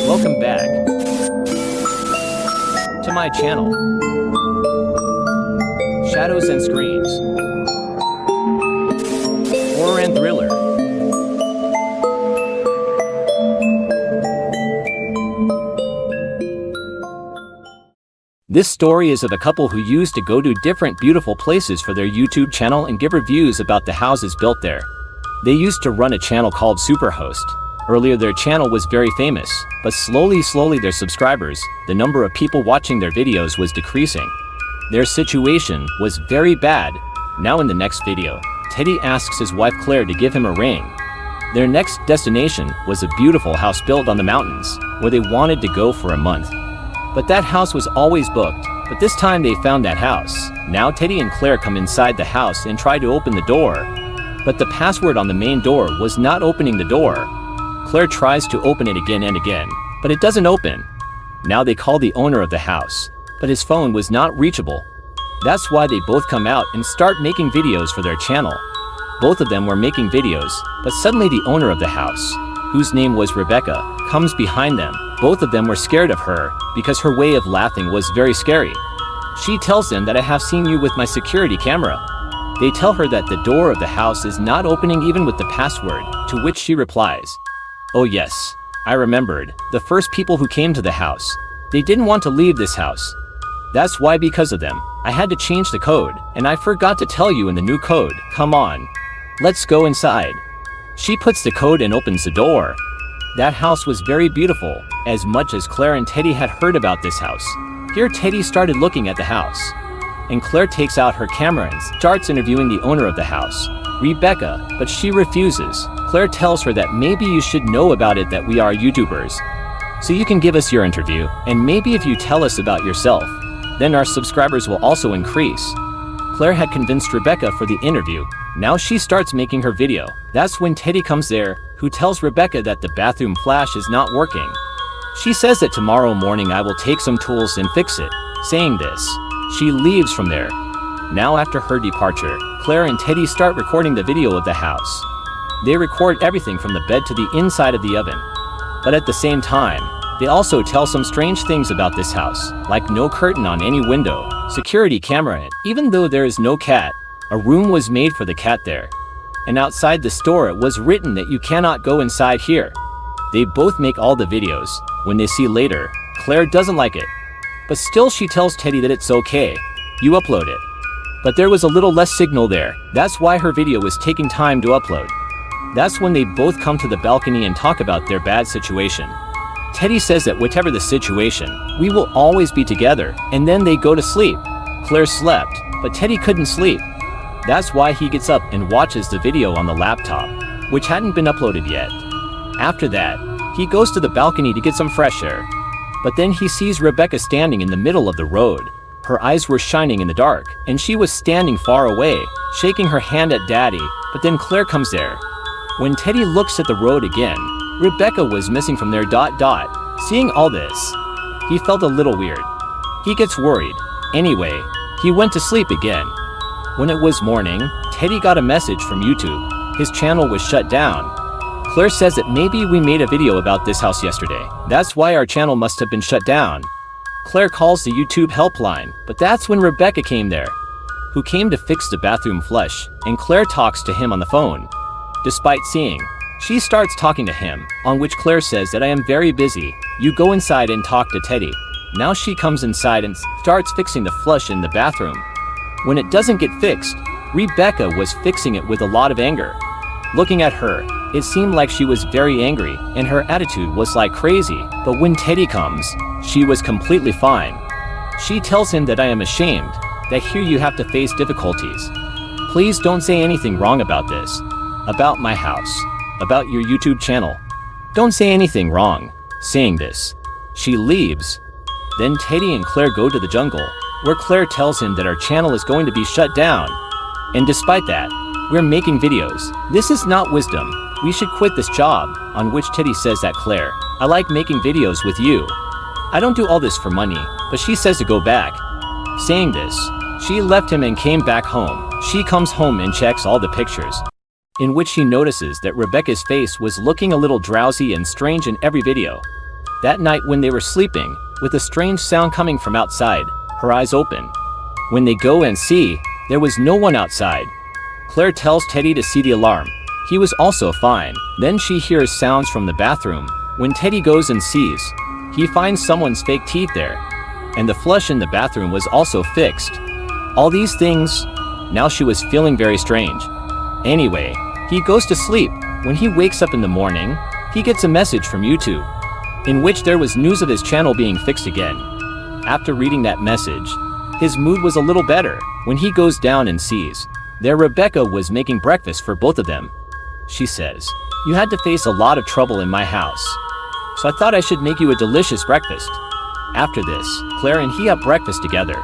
Welcome back to my channel, Shadows and Screams, Horror and Thriller. This story is of a couple who used to go to different beautiful places for their YouTube channel and give reviews about the houses built there. They used to run a channel called Superhost. Earlier their channel was very famous, but slowly their subscribers, the number of people watching their videos was decreasing. Their situation was very bad. Now in the next video, Teddy asks his wife Claire to give him a ring. Their next destination was a beautiful house built on the mountains, where they wanted to go for a month. But that house was always booked, but this time they found that house. Now Teddy and Claire come inside the house and try to open the door. But the password on the main door was not opening the door. Claire tries to open it again and again, but it doesn't open. Now they call the owner of the house, but his phone was not reachable. That's why they both come out and start making videos for their channel. Both of them were making videos, but suddenly the owner of the house, whose name was Rebecca, comes behind them. Both of them were scared of her, because her way of laughing was very scary. She tells them that I have seen you with my security camera. They tell her that the door of the house is not opening even with the password, to which she replies, "Oh yes, I remembered, the first people who came to the house. They didn't want to leave this house. That's why because of them, I had to change the code, and I forgot to tell you in the new code. Come on. Let's go inside." She puts the code and opens the door. That house was very beautiful, as much as Claire and Teddy had heard about this house. Here Teddy started looking at the house, and Claire takes out her camera and starts interviewing the owner of the house, Rebecca, but she refuses. Claire tells her that maybe you should know about it, that we are YouTubers, so you can give us your interview, and maybe if you tell us about yourself, then our subscribers will also increase. Claire had convinced Rebecca for the interview. Now she starts making her video. That's when Teddy comes there, who tells Rebecca that the bathroom flash is not working. She says that tomorrow morning I will take some tools and fix it. Saying this, she leaves from there. Now after her departure, Claire and Teddy start recording the video of the house. They record everything from the bed to the inside of the oven. But at the same time, they also tell some strange things about this house, like no curtain on any window, security camera, and even though there is no cat, a room was made for the cat there. And outside the store it was written that you cannot go inside here. They both make all the videos. When they see later, Claire doesn't like it. But still she tells Teddy that it's okay, you upload it. But there was a little less signal there, that's why her video was taking time to upload. That's when they both come to the balcony and talk about their bad situation. Teddy says that whatever the situation, we will always be together, and then they go to sleep. Claire slept, but Teddy couldn't sleep. That's why he gets up and watches the video on the laptop, which hadn't been uploaded yet. After that, he goes to the balcony to get some fresh air. But then he sees Rebecca standing in the middle of the road. Her eyes were shining in the dark, and she was standing far away, shaking her hand at Daddy, but then Claire comes there. When Teddy looks at the road again, Rebecca was missing from there. Seeing all this, he felt a little weird. He gets worried. Anyway, he went to sleep again. When it was morning, Teddy got a message from YouTube. His channel was shut down. Claire says that maybe we made a video about this house yesterday. That's why our channel must have been shut down. Claire calls the YouTube helpline, but that's when Rebecca came there, who came to fix the bathroom flush, and Claire talks to him on the phone. Despite seeing, she starts talking to him, on which Claire says that I am very busy, you go inside and talk to Teddy. Now she comes inside and starts fixing the flush in the bathroom. When it doesn't get fixed, Rebecca was fixing it with a lot of anger. Looking at her, it seemed like she was very angry, and her attitude was like crazy, but when Teddy comes, she was completely fine. She tells him that I am ashamed, that here you have to face difficulties. Please don't say anything wrong about this, about my house, about your YouTube channel. Don't say anything wrong. Saying this, she leaves. Then Teddy and Claire go to the jungle, where Claire tells him that our channel is going to be shut down. And despite that, we're making videos. This is not wisdom. We should quit this job, on which Teddy says that Claire, I like making videos with you. I don't do all this for money, but she says to go back. Saying this, she left him and came back home. She comes home and checks all the pictures, in which she notices that Rebecca's face was looking a little drowsy and strange in every video. That night when they were sleeping, with a strange sound coming from outside, her eyes open. When they go and see, there was no one outside. Claire tells Teddy to see the alarm. He was also fine. Then she hears sounds from the bathroom. When Teddy goes and sees, he finds someone's fake teeth there. And the flush in the bathroom was also fixed. All these things. Now she was feeling very strange. Anyway, he goes to sleep. When he wakes up in the morning, he gets a message from YouTube, in which there was news of his channel being fixed again. After reading that message, his mood was a little better. When he goes down and sees, there Rebecca was making breakfast for both of them. She says, "You had to face a lot of trouble in my house, so I thought I should make you a delicious breakfast." After this, Claire and he have breakfast together.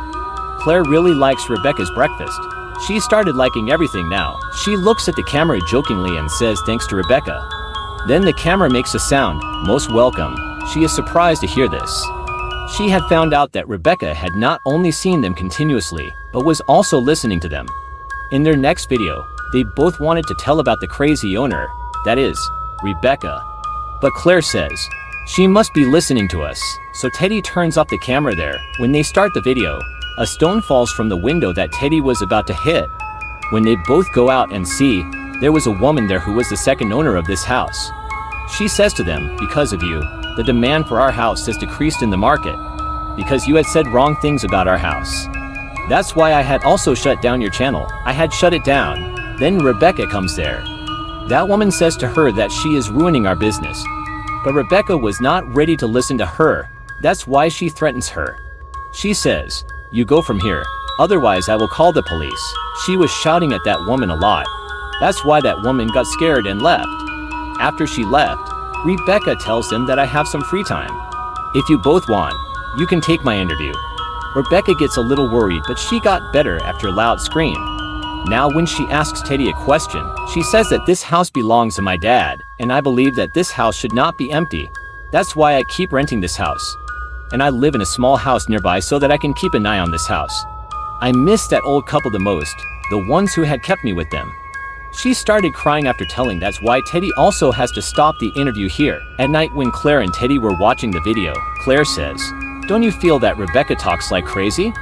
Claire really likes Rebecca's breakfast. She started liking everything now. She looks at the camera jokingly and says thanks to Rebecca. Then the camera makes a sound, "Most welcome." She is surprised to hear this. She had found out that Rebecca had not only seen them continuously, but was also listening to them. In their next video, they both wanted to tell about the crazy owner, that is, Rebecca. But Claire says, she must be listening to us, so Teddy turns off the camera there. When they start the video, a stone falls from the window that Teddy was about to hit. When they both go out and see, there was a woman there who was the second owner of this house. She says to them, "Because of you, the demand for our house has decreased in the market, because you had said wrong things about our house. That's why I had also shut down your channel. I had shut it down." Then Rebecca comes there. That woman says to her that she is ruining our business. But Rebecca was not ready to listen to her. That's why she threatens her. She says, "You go from here, otherwise I will call the police." She was shouting at that woman a lot. That's why that woman got scared and left. After she left, Rebecca tells them that I have some free time. If you both want, you can take my interview. Rebecca gets a little worried, but she got better after a loud scream. Now when she asks Teddy a question, she says that this house belongs to my dad, and I believe that this house should not be empty. That's why I keep renting this house. And I live in a small house nearby so that I can keep an eye on this house. I miss that old couple the most, the ones who had kept me with them. She started crying after telling that's why Teddy also has to stop the interview here. At night when Claire and Teddy were watching the video, Claire says, "Don't you feel that Rebecca talks like crazy?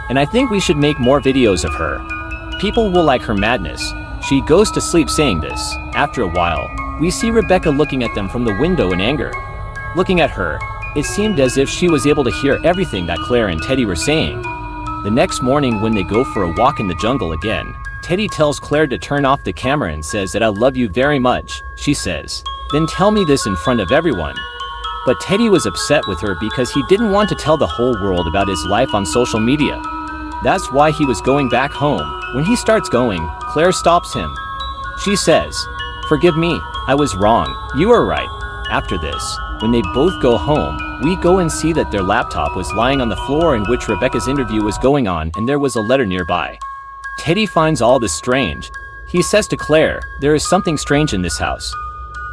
And I think we should make more videos of her. People will like her madness." She goes to sleep saying this. After a while, we see Rebecca looking at them from the window in anger. Looking at her, it seemed as if she was able to hear everything that Claire and Teddy were saying. The next morning when they go for a walk in the jungle again, Teddy tells Claire to turn off the camera and says that I love you very much. She says, "Then tell me this in front of everyone." But Teddy was upset with her because he didn't want to tell the whole world about his life on social media. That's why he was going back home. When he starts going, Claire stops him. She says, "Forgive me, I was wrong, you are right." After this, when they both go home, we go and see that their laptop was lying on the floor in which Rebecca's interview was going on, and there was a letter nearby. Teddy finds all this strange. He says to Claire, "There is something strange in this house.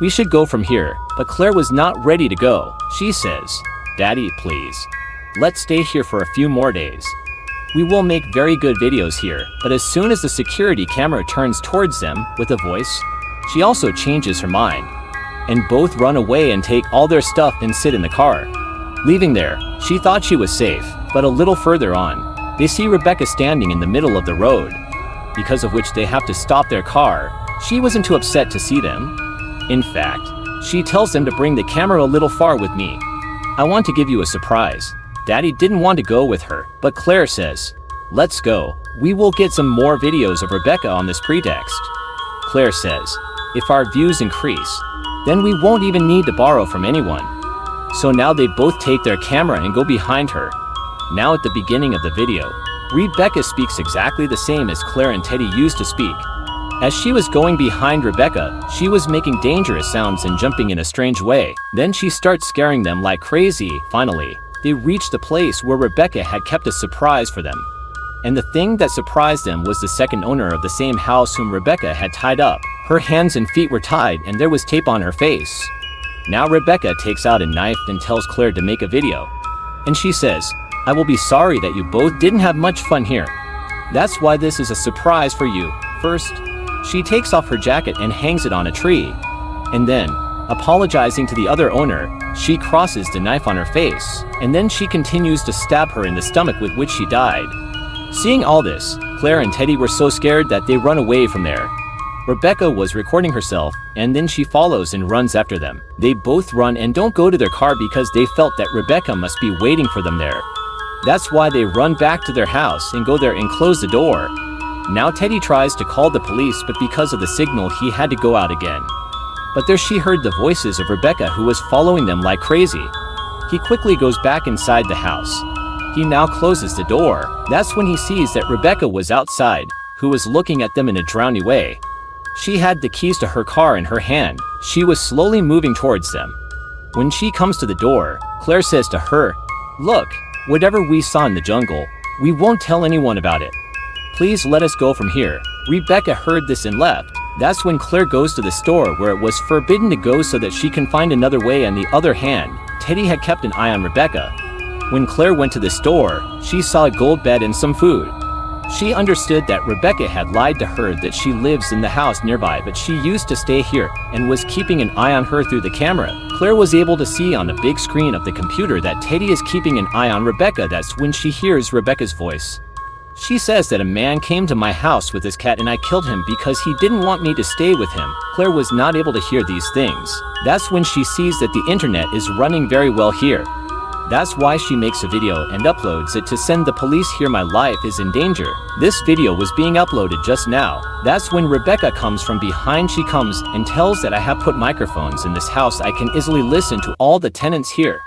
We should go from here," but Claire was not ready to go. She says, "Daddy, please. Let's stay here for a few more days. We will make very good videos here." But as soon as the security camera turns towards them with a voice, she also changes her mind. And both run away and take all their stuff and sit in the car. Leaving there, she thought she was safe, but a little further on, they see Rebecca standing in the middle of the road, because of which they have to stop their car. She wasn't too upset to see them. In fact, she tells them to bring the camera a little far with me. "I want to give you a surprise." Daddy didn't want to go with her, but Claire says, "Let's go. We will get some more videos of Rebecca on this pretext." Claire says, "If our views increase, then we won't even need to borrow from anyone." So now they both take their camera and go behind her. Now at the beginning of the video, Rebecca speaks exactly the same as Claire and Teddy used to speak. As she was going behind Rebecca, she was making dangerous sounds and jumping in a strange way. Then she starts scaring them like crazy. Finally, they reached the place where Rebecca had kept a surprise for them. And the thing that surprised them was the second owner of the same house whom Rebecca had tied up. Her hands and feet were tied and there was tape on her face. Now Rebecca takes out a knife and tells Claire to make a video. And she says, "I will be sorry that you both didn't have much fun here. That's why this is a surprise for you." First, she takes off her jacket and hangs it on a tree. And then, Apologizing to the other owner, she crosses the knife on her face, and then she continues to stab her in the stomach, with which she died. Seeing all this, Claire and Teddy were so scared that they run away from there. Rebecca was recording herself, and then she follows and runs after them. They both run and don't go to their car because they felt that Rebecca must be waiting for them there. That's why they run back to their house and go there and close the door. Now Teddy tries to call the police, but because of the signal he had to go out again. But there she heard the voices of Rebecca, who was following them like crazy. He quickly goes back inside the house. He now closes the door. That's when he sees that Rebecca was outside, who was looking at them in a drowny way. She had the keys to her car in her hand. She was slowly moving towards them. When she comes to the door, Claire says to her, "Look, whatever we saw in the jungle, we won't tell anyone about it. Please let us go from here." Rebecca heard this and left. That's when Claire goes to the store where it was forbidden to go so that she can find another way. On the other hand, Teddy had kept an eye on Rebecca. When Claire went to the store, she saw a gold bed and some food. She understood that Rebecca had lied to her that she lives in the house nearby, but she used to stay here and was keeping an eye on her through the camera. Claire was able to see on the big screen of the computer that Teddy is keeping an eye on Rebecca. That's when she hears Rebecca's voice. She says that a man came to my house with his cat and I killed him because he didn't want me to stay with him. Claire was not able to hear these things. That's when she sees that the internet is running very well here. That's why she makes a video and uploads it to send the police here. My life is in danger. This video was being uploaded just now. That's when Rebecca comes from behind. She comes and tells that I have put microphones in this house. I can easily listen to all the tenants here.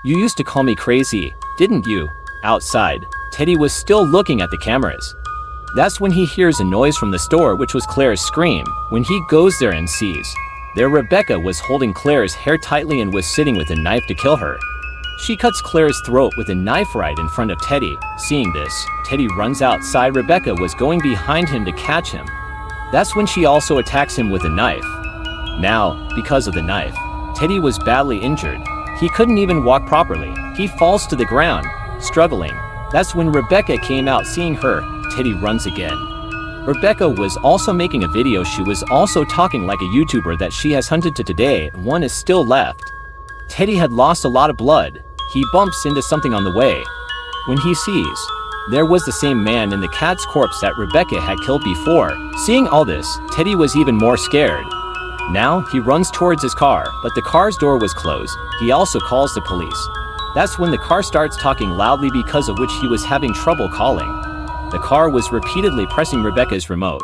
You used to call me crazy, didn't you? Outside, Teddy was still looking at the cameras. That's when he hears a noise from the store, which was Claire's scream. When he goes there and sees, there Rebecca was holding Claire's hair tightly and was sitting with a knife to kill her. She cuts Claire's throat with a knife right in front of Teddy. Seeing this, Teddy runs outside. Rebecca was going behind him to catch him. That's when she also attacks him with a knife. Now, because of the knife, Teddy was badly injured. He couldn't even walk properly. He falls to the ground, struggling. That's when Rebecca came out. Seeing her, Teddy runs again. Rebecca was also making a video. She was also talking like a YouTuber that she has hunted to today. One is still left. Teddy had lost a lot of blood. He bumps into something on the way. When he sees, there was the same man in the cat's corpse that Rebecca had killed before. Seeing all this, Teddy was even more scared. Now, he runs towards his car, but the car's door was closed. He also calls the police. That's when the car starts talking loudly, because of which he was having trouble calling. The car was repeatedly pressing Rebecca's remote.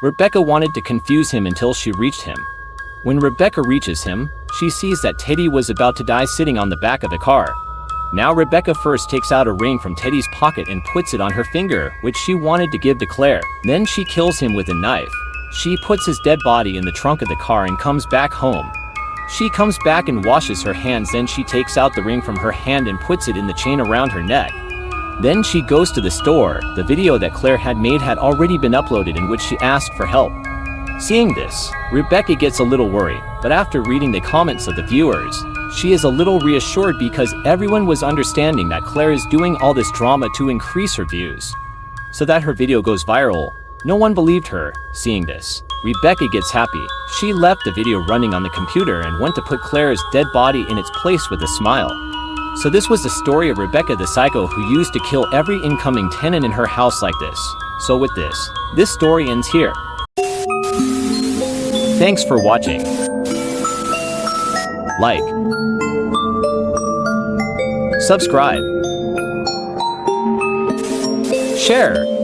Rebecca wanted to confuse him until she reached him. When Rebecca reaches him, she sees that Teddy was about to die sitting on the back of the car. Now Rebecca first takes out a ring from Teddy's pocket and puts it on her finger, which she wanted to give to Claire. Then she kills him with a knife. She puts his dead body in the trunk of the car and comes back home. She comes back and washes her hands. Then she takes out the ring from her hand and puts it in the chain around her neck. Then she goes to the store. The video that Claire had made had already been uploaded, in which she asked for help. Seeing this, Rebecca gets a little worried, but after reading the comments of the viewers, she is a little reassured because everyone was understanding that Claire is doing all this drama to increase her views, so that her video goes viral. No one believed her. Seeing this, Rebecca gets happy. She left the video running on the computer and went to put Claire's dead body in its place with a smile. So this was the story of Rebecca the psycho who used to kill every incoming tenant in her house like this. So with this story ends here. Thanks for watching. Like, subscribe, share.